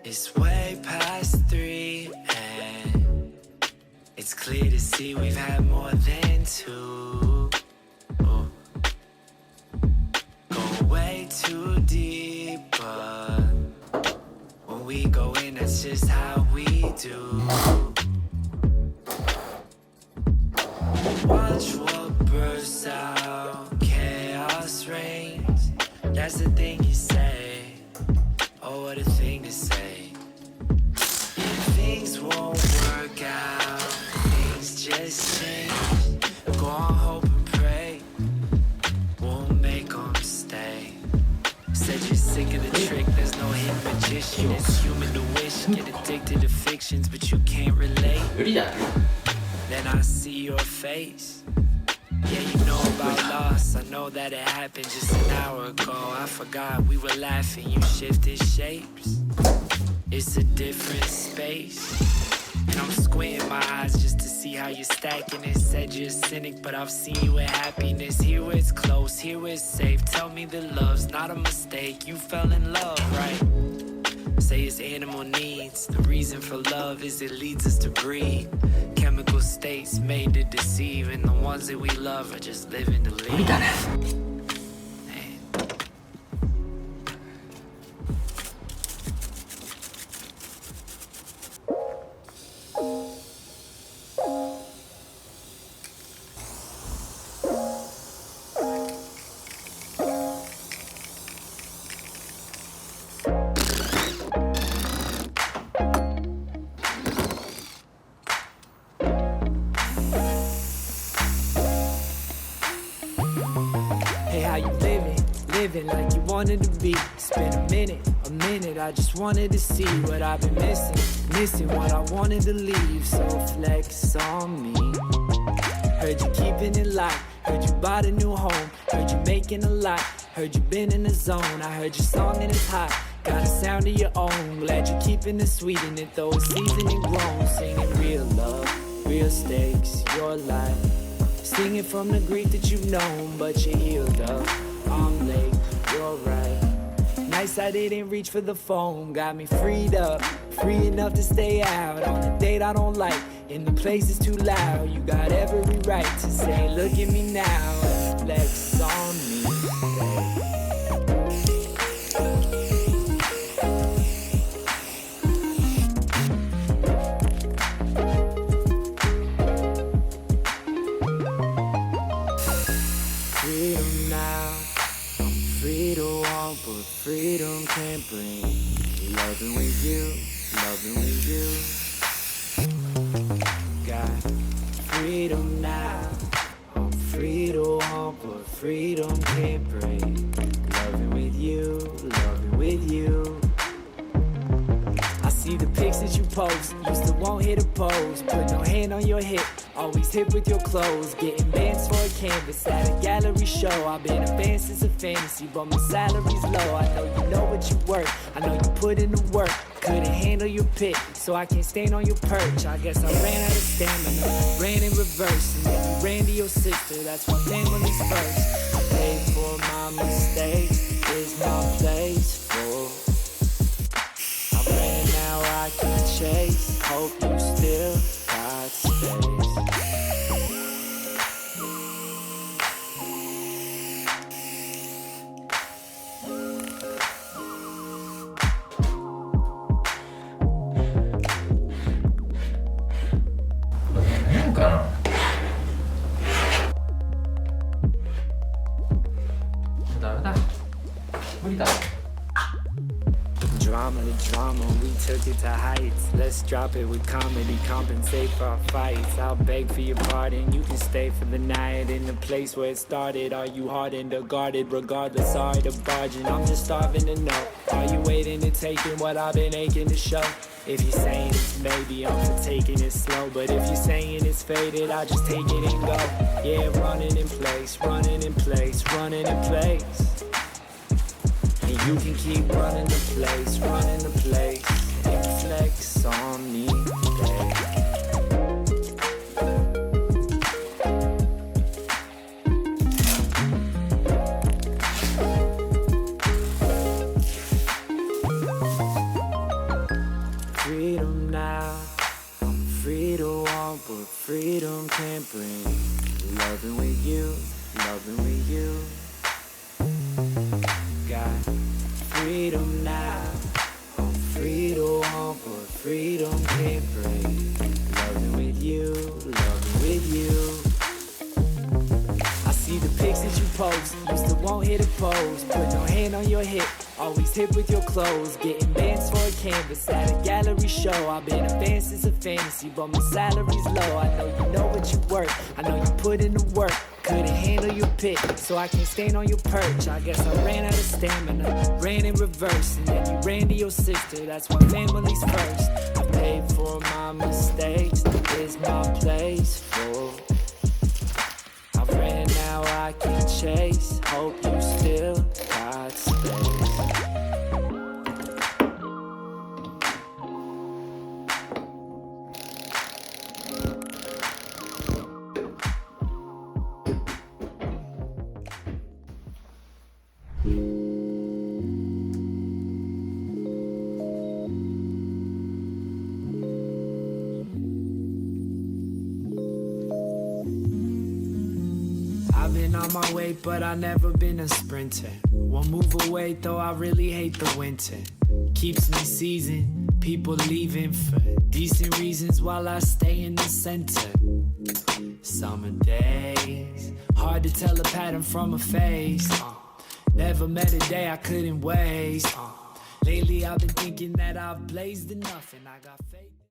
It's way past 3 and it's clear to see we've had more than 2. Oh. Go way too deep, but when we go in, that's just how we do. Watch what bursts out, chaos reigns. That's the thing you say. Oh, what a thing to say. If things won't work out, things just change. Go on, hope and pray. Won't make them stay. Said you're sick of the trick, there's no hidden magician. It's human to wish, get addicted to fictions, but you can't relate. Then I see your face. Yeah, you know about loss. I know that it happened just an hour ago. I forgot we were laughing, you shifted shapes. It's a different space. And I'm squinting my eyes just to see how you're stacking it. Said you're a cynic, but I've seen you with happiness. Here where it's close, here where it's safe. Tell me that love's not a mistake. You fell in love, right? Say it's animal needs. The reason for love is it leads us to breed. Chemical states made to deceive, and the ones that we love are just living to leave. How you living like you wanted to be. Spend a minute, I just wanted to see what I've been missing what I wanted to leave. So flex on me. Heard you keeping it light, heard you bought a new home, heard you making a lot, heard you been in the zone. I heard your song and it's hot, got a sound of your own. Glad you're keeping it sweet in it though it's seasoned and grown. Singing real love, real stakes, your life. Singing from the grief that you've known, but you're healed up. I'm late, you're right. Nice I didn't reach for the phone, got me freed up. Free enough to stay out on a date I don't like. And the place is too loud, you got every right to say, look at me now, and flex on me. Freedom can't bring loving with you. Got freedom now. I'm free to want, but freedom can't bring loving with you. I see the pics that you post, you still won't hit a pose. Put no hand on your hip, always hip with your clothes. Getting bands for a canvas at a gallery show. I've been a fan since a fantasy, but my salary's low. I know you know what you worth, I know you put in the work. Couldn't handle your pit, so I can't stand on your perch. I guess I ran out of stamina, ran in reverse. And then you ran to your sister, that's why family's first. I paid for my mistakes, is my place full? I ran, now I can chase, hope you still got space. Drama, we took it to heights. Let's drop it with comedy, compensate for our fights. I'll beg for your pardon, you can stay for the night in the place where it started. Are you hardened or guarded? Regardless, sorry to barging, I'm just starving to know. Are you waiting to take in what I've been aching to show? If you're saying it's maybe, I'm for taking it slow. But if you're saying it's faded, I'll just take it and go. Yeah, running in place, running in place, running in place. And you can keep running the place, and flex on me, babe. freedom now. I'm free to want what freedom can bring. Loving with you, loving with you. I see the pics that you post, used to won't hit a pose. Put no hand on your hip, always hip with your clothes. Getting bands for a canvas at a gallery show. I've been a fan since a fantasy, but my salary's low. I know you know what you worth, I know you put in the work. Couldn't handle your pick, so I can't stand on your perch. I guess I ran out of stamina, ran in reverse, and then you ran to your sister. That's why family's first. I paid for my mistakes, is my place full? I've ran, now I can chase. Hope you still got space. I've been on my way, but I never been a sprinter. One move away, though I really hate the winter. Keeps me seasoned, people leaving for decent reasons while I stay in the center. Summer days, hard to tell a pattern from a face. Never met a day I couldn't waste. Lately I've been thinking that I've blazed enough and I got faith.